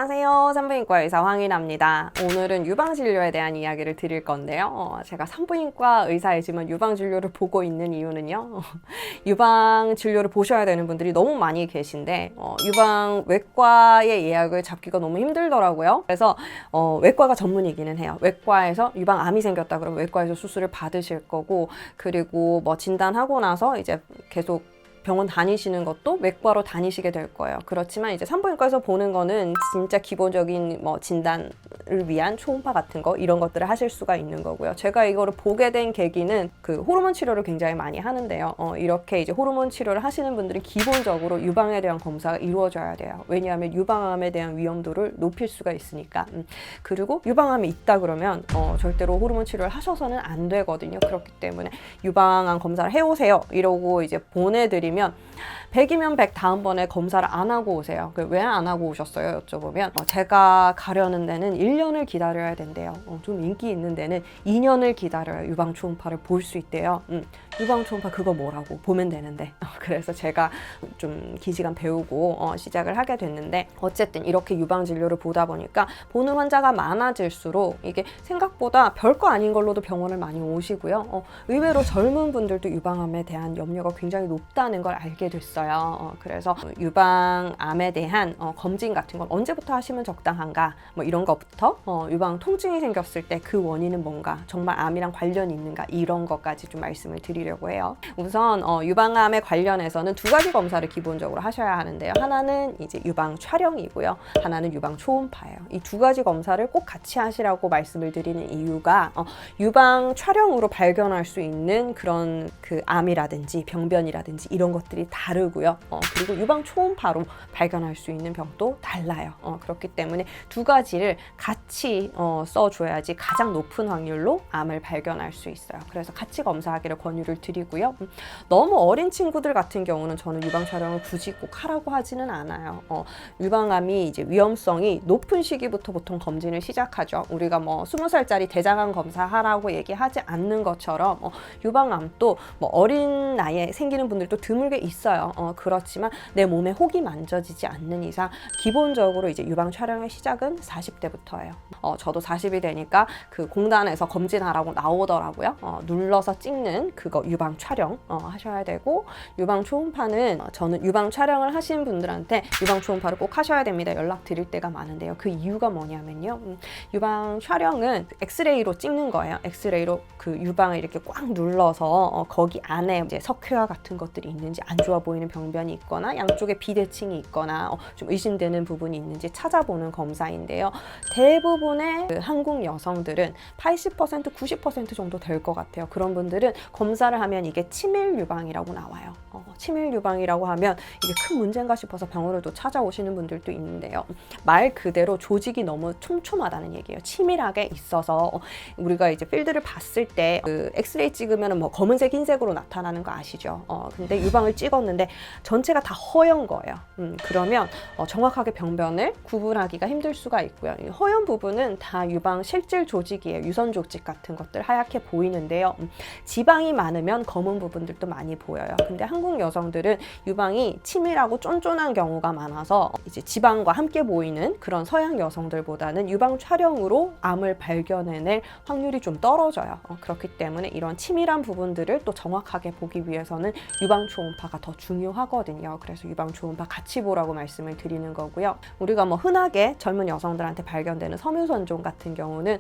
안녕하세요. 산부인과 의사 황인아입니다. 오늘은 유방진료에 대한 이야기를 드릴 건데요. 제가 산부인과 의사이지만 유방진료를 보고 있는 이유는요. 유방진료를 보셔야 되는 분들이 너무 많이 계신데 유방외과의 예약을 잡기가 너무 힘들더라고요. 그래서 외과가 전문이기는 해요. 외과에서 유방암이 생겼다 그러면 외과에서 수술을 받으실 거고, 그리고 뭐 진단하고 나서 이제 계속 병원 다니시는 것도 외과로 다니시게 될 거예요. 그렇지만 이제 산부인과에서 보는 거는 진짜 기본적인 뭐 진단을 위한 초음파 같은 거, 이런 것들을 하실 수가 있는 거고요. 제가 이거를 보게 된 계기는 그 호르몬 치료를 굉장히 많이 하는데요. 이렇게 이제 호르몬 치료를 하시는 분들이 기본적으로 유방에 대한 검사가 이루어져야 돼요. 왜냐하면 유방암에 대한 위험도를 높일 수가 있으니까. 그리고 유방암이 있다 그러면 절대로 호르몬 치료를 하셔서는 안 되거든요. 그렇기 때문에 유방암 검사를 해오세요 이러고 이제 보내드리면 100이면 100 다음번에 검사를 안 하고 오세요. 왜 안 하고 오셨어요? 여쭤보면 제가 가려는 데는 1년을 기다려야 된대요. 좀 인기 있는 데는 2년을 기다려야 유방 초음파를 볼 수 있대요. 유방 초음파 그거 뭐라고 보면 되는데. 그래서 제가 좀 기시간 배우고 시작을 하게 됐는데, 어쨌든 이렇게 유방 진료를 보다 보니까 보는 환자가 많아질수록 이게 생각보다 별거 아닌 걸로도 병원을 많이 오시고요. 의외로 젊은 분들도 유방암에 대한 염려가 굉장히 높다는 걸 알게 됐어요. 그래서 유방암에 대한 검진 같은 건 언제부터 하시면 적당한가, 뭐 이런 것부터 유방 통증이 생겼을 때 그 원인은 뭔가, 정말 암이랑 관련이 있는가, 이런 것까지 좀 말씀을 드리려고 해요. 우선 유방암에 관련해서는 두 가지 검사를 기본적으로 하셔야 하는데요. 하나는 이제 유방 촬영이고요. 하나는 유방 초음파예요. 이 두 가지 검사를 꼭 같이 하시라고 말씀을 드리는 이유가 유방 촬영으로 발견할 수 있는 그런 그 암이라든지 병변이라든지 이런 것들이 다르고요. 그리고 유방 초음파로 발견할 수 있는 병도 달라요. 그렇기 때문에 두 가지를 같이 써줘야지 가장 높은 확률로 암을 발견할 수 있어요. 그래서 같이 검사하기를 권유를 드리고요. 너무 어린 친구들 같은 경우는 저는 유방 촬영을 굳이 꼭 하라고 하지는 않아요. 유방암이 이제 위험성이 높은 시기부터 보통 검진을 시작하죠. 우리가 뭐 20살짜리 대장암 검사하라고 얘기하지 않는 것처럼 유방암도 뭐 어린 나이에 생기는 분들도 드물게 있어요. 그렇지만 내 몸에 혹이 만져지지 않는 이상 기본적으로 이제 유방 촬영의 시작은 40대부터예요. 저도 40이 되니까 그 공단에서 검진하라고 나오더라고요. 눌러서 찍는 그거 유방 촬영 하셔야 되고, 유방 초음파는 저는 유방 촬영을 하신 분들한테 유방 초음파를 꼭 하셔야 됩니다 연락 드릴 때가 많은데요. 그 이유가 뭐냐면요. 유방 촬영은 엑스레이로 찍는 거예요. 엑스레이로 그 유방을 이렇게 꽉 눌러서 거기 안에 이제 석회화 같은 것들이 있는지, 안 좋아 보이는 병변이 있거나 양쪽에 비대칭이 있거나 좀 의심되는 부분이 있는지 찾아보는 검사인데요. 대부분의 그 한국 여성들은 80%, 90% 정도 될 것 같아요. 그런 분들은 검사를 하면 이게 치밀 유방이라고 나와요. 치밀 유방이라고 하면 이게 큰 문제인가 싶어서 병원을 또 찾아오시는 분들도 있는데요. 말 그대로 조직이 너무 촘촘하다는 얘기예요. 치밀하게 있어서 우리가 이제 필드를 봤을 때 그 엑스레이 찍으면 뭐 검은색, 흰색으로 나타나는 거 아시죠? 근데 유방을 찍었는데 전체가 다 허연 거예요. 그러면 정확하게 병변을 구분하기가 힘들 수가 있고요. 이 허연 부분은 다 유방 실질 조직이에요. 유선 조직 같은 것들 하얗게 보이는데요. 지방이 많으면 검은 부분들도 많이 보여요. 근데 한국 여성들은 유방이 치밀하고 쫀쫀한 경우가 많아서 이제 지방과 함께 보이는 그런 서양 여성들보다는 유방 촬영으로 암을 발견해낼 확률이 좀 떨어져요. 그렇기 때문에 이런 치밀한 부분들을 또 정확하게 보기 위해서는 유방 초음파가 더 중요하거든요. 그래서 유방 초음파 같이 보라고 말씀을 드리는 거고요. 우리가 뭐 흔하게 젊은 여성들한테 발견되는 섬유선종 같은 경우는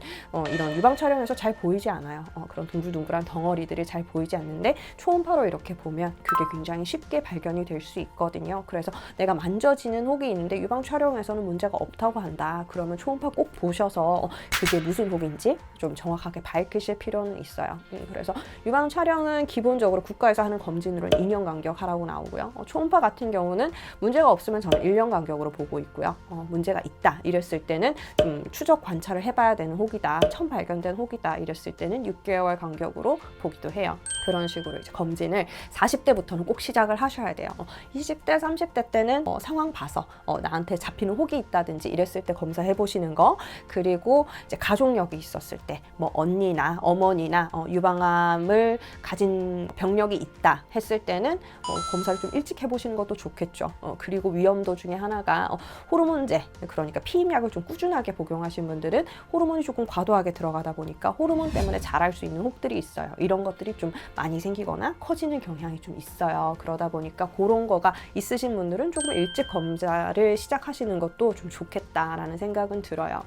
이런 유방 촬영에서 잘 보이지 않아요. 그런 둥글둥글한 덩어리들이 잘 보이지 않는데 초음파로 이렇게 보면 그게 굉장히 쉽게 발견이 될 수 있거든요. 그래서 내가 만져지는 혹이 있는데 유방 촬영에서는 문제가 없다고 한다. 그러면 초음파 꼭 보셔서 그게 무슨 혹인지 좀 정확하게 밝히실 필요는 있어요. 그래서 유방 촬영은 기본적으로 국가에서 하는 검진으로는 2년 간격 하라고 나오고요. 초음파 같은 경우는 문제가 없으면 저는 1년 간격으로 보고 있고요. 문제가 있다 이랬을 때는 좀 추적 관찰을 해봐야 되는 혹이다, 처음 발견된 혹이다 이랬을 때는 6개월 간격으로 보기도 해요. 그런 식으로 이제 검진을 40대부터는 꼭 시작을 하셔야 돼요. 20대, 30대 때는 상황 봐서 나한테 잡히는 혹이 있다든지 이랬을 때 검사해 보시는 거, 그리고 이제 가족력이 있었을 때 뭐 언니나 어머니나 유방암을 가진 병력이 있다 했을 때는 검사를 좀 일찍 해보시는 것도 좋겠죠. 그리고 위험도 중에 하나가 호르몬제, 그러니까 피임약을 좀 꾸준하게 복용하신 분들은 호르몬이 조금 과도하게 들어가다 보니까 호르몬 때문에 자랄 수 있는 혹들이 있어요. 이런 것들이 좀 많이 생기거나 커지는 경향이 좀 있어요. 그러다 보니까 그런 거가 있으신 분들은 조금 일찍 검사를 시작하시는 것도 좀 좋겠다라는 생각은 들어요.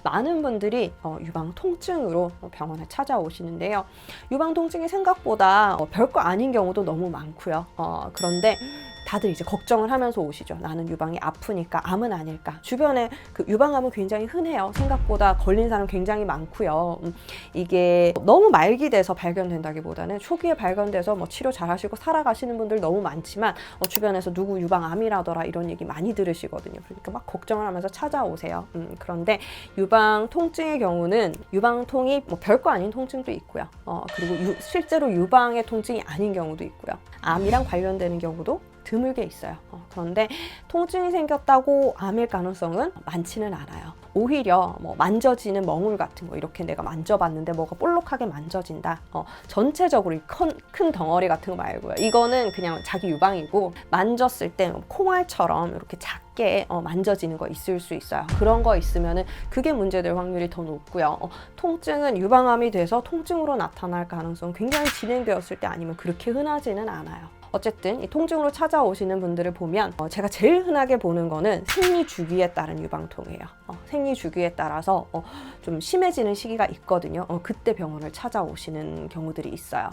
많은 분들이 유방 통증으로 병원에 찾아오시는데요. 유방 통증이 생각보다 별거 아닌 경우도 너무 많고요. 그런데 다들 이제 걱정을 하면서 오시죠. 나는 유방이 아프니까 암은 아닐까. 주변에 그 유방암은 굉장히 흔해요. 생각보다 걸린 사람 굉장히 많고요. 이게 너무 말기 돼서 발견된다기보다는 초기에 발견돼서 뭐 치료 잘 하시고 살아가시는 분들 너무 많지만 주변에서 누구 유방암이라더라 이런 얘기 많이 들으시거든요. 그러니까 막 걱정을 하면서 찾아오세요. 그런데 유방 통증의 경우는 유방통이 뭐 별거 아닌 통증도 있고요. 그리고 실제로 유방의 통증이 아닌 경우도 있고요. 암이랑 관련되는 경우도 드물게 있어요. 그런데 통증이 생겼다고 암일 가능성은 많지는 않아요. 오히려 뭐 만져지는 멍울 같은 거 이렇게 내가 만져봤는데 뭐가 볼록하게 만져진다. 전체적으로 이 큰 덩어리 같은 거 말고요. 이거는 그냥 자기 유방이고 만졌을 때 콩알처럼 이렇게 작게 만져지는 거 있을 수 있어요. 그런 거 있으면은 그게 문제될 확률이 더 높고요. 통증은 유방암이 돼서 통증으로 나타날 가능성 굉장히 진행되었을 때 아니면 그렇게 흔하지는 않아요. 어쨌든 이 통증으로 찾아오시는 분들을 보면 제가 제일 흔하게 보는 거는 생리 주기에 따른 유방통이에요. 생리 주기에 따라서 좀 심해지는 시기가 있거든요. 그때 병원을 찾아오시는 경우들이 있어요.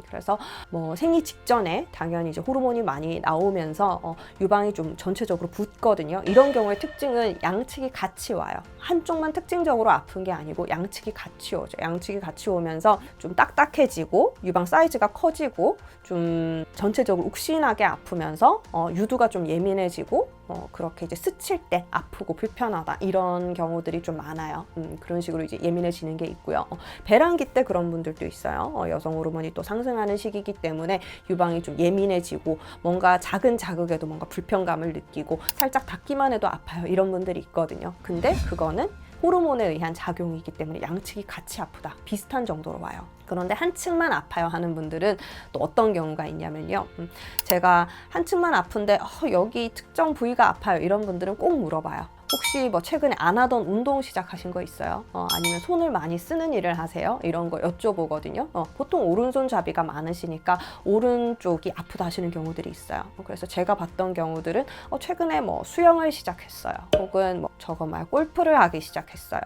그래서 뭐 생리 직전에 당연히 이제 호르몬이 많이 나오면서 유방이 좀 전체적으로 붓거든요. 이런 경우의 특징은 양측이 같이 와요. 한쪽만 특징적으로 아픈 게 아니고 양측이 같이 오죠. 양측이 같이 오면서 좀 딱딱해지고 유방 사이즈가 커지고 좀 전체적으로 욱신하게 아프면서 유두가 좀 예민해지고 그렇게 이제 스칠 때 아프고 불편하다 이런 경우들이 좀 많아요. 그런 식으로 이제 예민해지는 게 있고요. 배란기 때 그런 분들도 있어요. 여성 호르몬이 또 상승하는 시기이기 때문에 유방이 좀 예민해지고 뭔가 작은 자극에도 뭔가 불편감을 느끼고 살짝 닿기만 해도 아파요. 이런 분들이 있거든요. 근데 그거는 호르몬에 의한 작용이기 때문에 양측이 같이 아프다. 비슷한 정도로 와요. 그런데 한 측만 아파요 하는 분들은 또 어떤 경우가 있냐면요. 제가 한 측만 아픈데 여기 특정 부위가 아파요. 이런 분들은 꼭 물어봐요. 혹시 뭐 최근에 안 하던 운동 시작하신 거 있어요? 아니면 손을 많이 쓰는 일을 하세요? 이런 거 여쭤보거든요. 보통 오른손잡이가 많으시니까 오른쪽이 아프다 하시는 경우들이 있어요. 그래서 제가 봤던 경우들은 최근에 뭐 수영을 시작했어요. 혹은 뭐 저거 말 골프를 하기 시작했어요.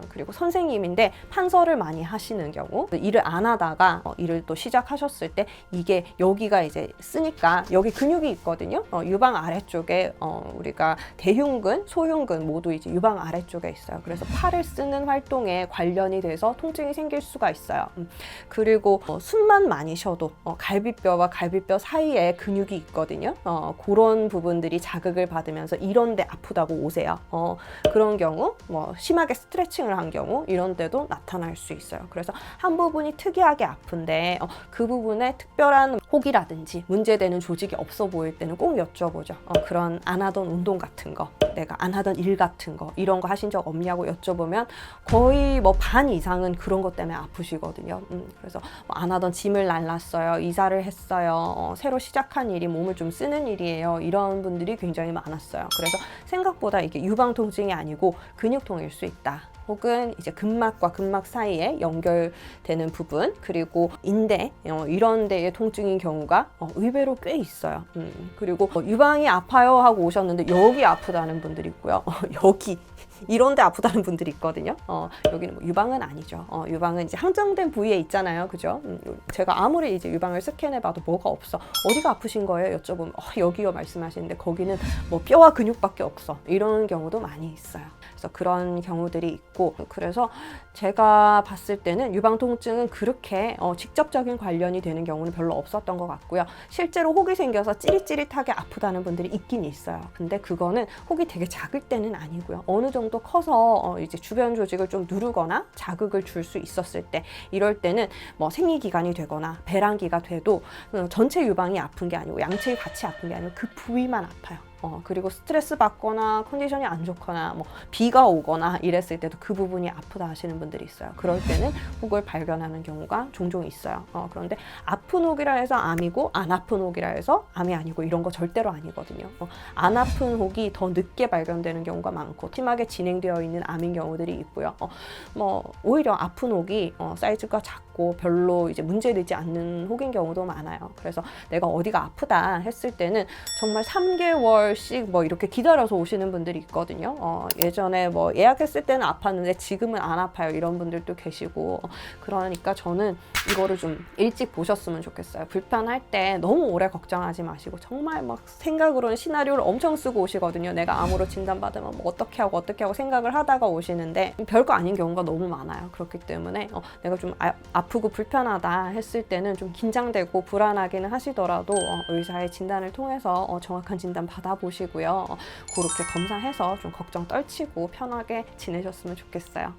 그리고 선생님인데 판서를 많이 하시는 경우, 일을 안 하다가 일을 또 시작하셨을 때 이게 여기가 이제 쓰니까 여기 근육이 있거든요. 유방 아래쪽에 우리가 대흉근, 소흉근 모두 이제 유방 아래쪽에 있어요. 그래서 팔을 쓰는 활동에 관련이 돼서 통증이 생길 수가 있어요. 그리고 숨만 많이 쉬어도 갈비뼈와 갈비뼈 사이에 근육이 있거든요. 그런 부분들이 자극을 받으면서 이런 데 아프다고 오세요. 그런 경우 뭐 심하게 스트레칭을 한 경우 이런 데도 나타날 수 있어요. 그래서 한 부분이 특이하게 아픈데 그 부분에 특별한 혹이라든지 문제되는 조직이 없어 보일 때는 꼭 여쭤보죠. 그런 안 하던 운동 같은 거, 내가 안 하던 일 같은 거 이런 거 하신 적 없냐고 여쭤보면 거의 뭐 반 이상은 그런 것 때문에 아프시거든요. 그래서 안 하던 짐을 날랐어요. 이사를 했어요. 새로 시작한 일이 몸을 좀 쓰는 일이에요. 이런 분들이 굉장히 많았어요. 그래서 생각보다 이게 유방 통증이 아니고 근육통일 수 있다. 혹은 이제 근막과 근막 사이에 연결되는 부분, 그리고 인대 이런 데의 통증인 경우가 의외로 꽤 있어요. 그리고 유방이 아파요 하고 오셨는데 여기 아프다는 분들이 있고요. 여기 이런 데 아프다는 분들이 있거든요. 여기는 뭐 유방은 아니죠. 유방은 이제 한정된 부위에 있잖아요. 그죠? 제가 아무리 이제 유방을 스캔해봐도 뭐가 없어. 어디가 아프신 거예요? 여쭤보면 여기요 말씀하시는데 거기는 뭐 뼈와 근육밖에 없어. 이런 경우도 많이 있어요. 그래서 그런 경우들이 있고, 그래서 제가 봤을 때는 유방 통증은 그렇게 직접적인 관련이 되는 경우는 별로 없었던 것 같고요. 실제로 혹이 생겨서 찌릿찌릿하게 아프다는 분들이 있긴 있어요. 근데 그거는 혹이 되게 작을 때는 아니고요. 어느 정도 커서 이제 주변 조직을 좀 누르거나 자극을 줄 수 있었을 때, 이럴 때는 뭐 생리기관이 되거나 배란기가 돼도 전체 유방이 아픈 게 아니고 양측이 같이 아픈 게 아니고 그 부위만 아파요. 그리고 스트레스 받거나 컨디션이 안 좋거나 뭐 비가 오거나 이랬을 때도 그 부분이 아프다 하시는 분들이 있어요. 그럴 때는 혹을 발견하는 경우가 종종 있어요. 그런데 아픈 혹이라 해서 암이고 안 아픈 혹이라 해서 암이 아니고 이런 거 절대로 아니거든요. 안 아픈 혹이 더 늦게 발견되는 경우가 많고 심하게 진행되어 있는 암인 경우들이 있고요. 뭐 오히려 아픈 혹이 사이즈가 작고 별로 이제 문제되지 않는 혹인 경우도 많아요. 그래서 내가 어디가 아프다 했을 때는 정말 3개월씩 뭐 이렇게 기다려서 오시는 분들이 있거든요. 예전에 뭐 예약했을 때는 아팠는데 지금은 안 아파요, 이런 분들도 계시고. 그러니까 저는 이거를 좀 일찍 보셨으면 좋겠어요. 불편할 때 너무 오래 걱정하지 마시고, 정말 막 생각으로는 시나리오를 엄청 쓰고 오시거든요. 내가 암으로 진단받으면 뭐 어떻게 하고 생각을 하다가 오시는데 별거 아닌 경우가 너무 많아요. 그렇기 때문에 내가 좀 아프고 불편하다 했을 때는 좀 긴장되고 불안하기는 하시더라도 의사의 진단을 통해서 정확한 진단 받아보시고요. 그렇게 검사해서 좀 걱정 떨치고 편하게 지내셨으면 좋겠어요.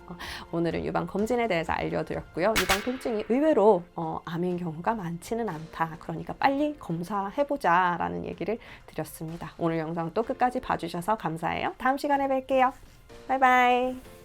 오늘은 유방 검진에 대해서 알려드렸고요. 유방 통증이 의외로 암인 경우가 많지는 않다. 그러니까 빨리 검사해보자 라는 얘기를 드렸습니다. 오늘 영상 또 끝까지 봐주셔서 감사해요. 다음 시간에 뵐게요. 바이바이.